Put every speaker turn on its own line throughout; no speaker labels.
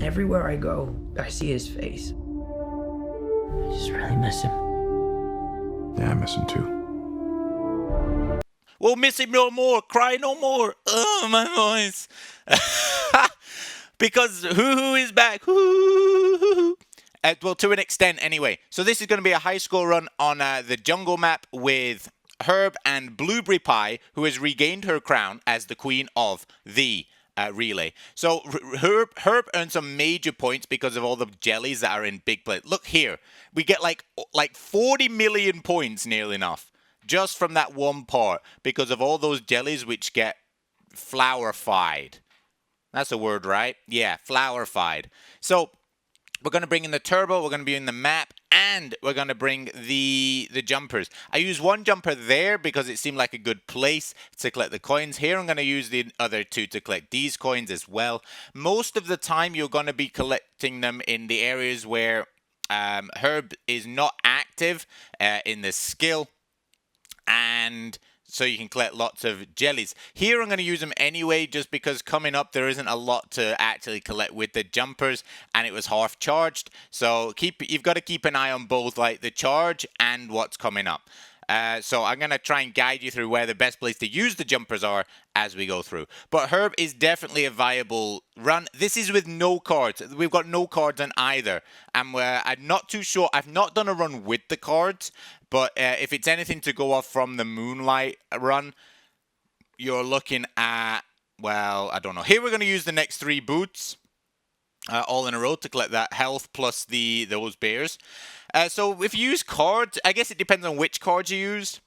Everywhere I go, I see his face. I just really miss him.
Yeah, I miss him too.
We'll miss him no more. Cry no more. Oh, my voice. Because Hoo-Hoo is back. Hoo-Hoo. Well, to an extent, anyway. So this is going to be a high score run on the jungle map with Herb and Blueberry Pie, who has regained her crown as the queen of the relay. So Herb earned some major points because of all the jellies that are in big plate. Look here. We get like 40 million points, nearly enough, just from that one part because of all those jellies which get flourified. That's a word, right? Yeah, flourified. So we're going to bring in the turbo, we're going to be in the map, and we're going to bring the jumpers. I use one jumper there because it seemed like a good place to collect the coins. Here I'm going to use the other two to collect these coins as well. Most of the time you're going to be collecting them in the areas where Herb is not active in the skill, and so you can collect lots of jellies. Here I'm going to use them anyway just because coming up there isn't a lot to actually collect with the jumpers, and it was half charged. So you've got to keep an eye on both, like the charge and what's coming up. So I'm going to try and guide you through where the best place to use the jumpers are as we go through. But Herb is definitely a viable run. This is with no cards. We've got no cards on either. And I'm not too sure. I've not done a run with the cards. But if it's anything to go off from the Moonlight run, you're looking at, well, I don't know. Here we're going to use the next 3 boots. All in a row to collect that health plus those bears. So if you use cards, I guess it depends on which cards you used.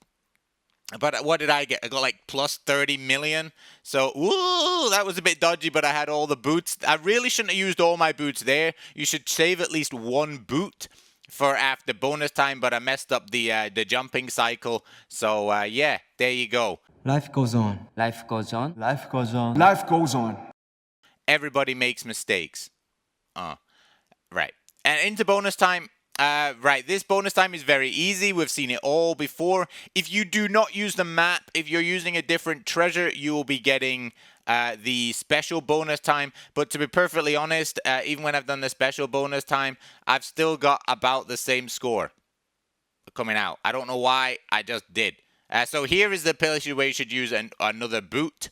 But what did I get? I got like plus 30 million. So, ooh, that was a bit dodgy, but I had all the boots. I really shouldn't have used all my boots there. You should save at least 1 boot for after bonus time, but I messed up the jumping cycle. So, yeah, there you go.
Life goes on.
Life goes on.
Life goes on.
Life goes on.
Everybody makes mistakes. Right. And into bonus time. Right, this bonus time is very easy. We've seen it all before. If you do not use the map, if you're using a different treasure, you will be getting the special bonus time. But to be perfectly honest, even when I've done the special bonus time, I've still got about the same score coming out. I don't know why, I just did. So here is the place where you should use another boot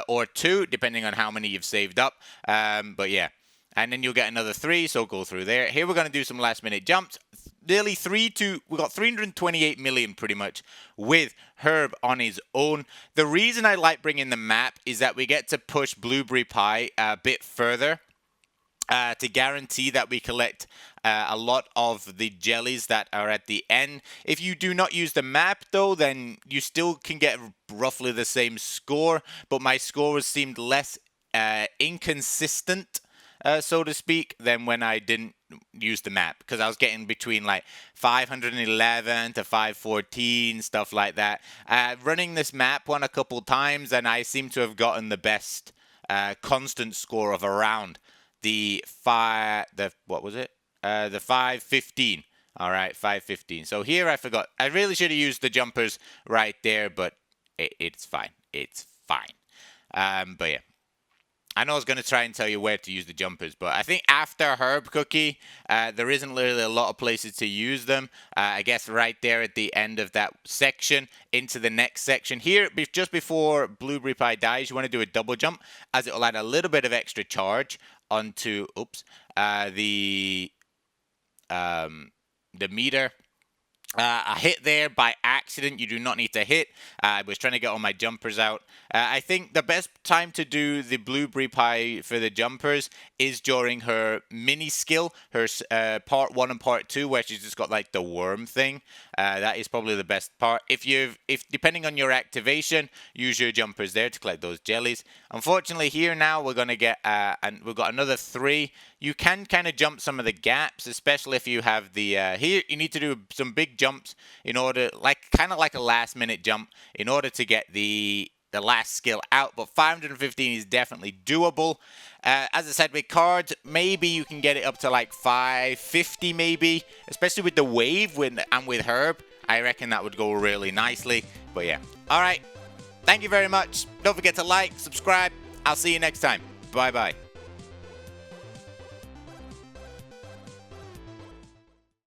or 2, depending on how many you've saved up. But yeah. And then you'll get another 3, so go through there. Here we're going to do some last minute jumps. Nearly we got 328 million pretty much with Herb on his own. The reason I like bringing the map is that we get to push Blueberry Pie a bit further to guarantee that we collect a lot of the jellies that are at the end. If you do not use the map though, then you still can get roughly the same score, but my score seemed less inconsistent, so to speak, than when I didn't use the map, because I was getting between like 511 to 514, stuff like that. Running this map one a couple times, and I seem to have gotten the best constant score of around the 515. All right, 515. So here I forgot. I really should have used the jumpers right there, but it's fine. It's fine. But yeah. I know I was going to try and tell you where to use the jumpers, but I think after Herb Cookie, there isn't really a lot of places to use them. I guess right there at the end of that section into the next section. Here, just before Blueberry Pie dies, you want to do a double jump, as it will add a little bit of extra charge onto, the meter. I hit there by accident. You do not need to hit. I was trying to get all my jumpers out. I think the best time to do the Blueberry Pie for the jumpers is during her mini skill, her part 1 and part 2, where she's just got like the worm thing. That is probably the best part. If depending on your activation, use your jumpers there to collect those jellies. Unfortunately, here now we're gonna get and we've got another 3. You can kind of jump some of the gaps, especially if you have the here. You need to do some big jumps in order, kind of like a last-minute jump, in order to get the last skill out. But 515 is definitely doable. As I said, with cards, maybe you can get it up to like 550, maybe, especially with the wave and with Herb. I reckon that would go really nicely. But yeah, all right. Thank you very much. Don't forget to like, subscribe. I'll see you next time. Bye bye.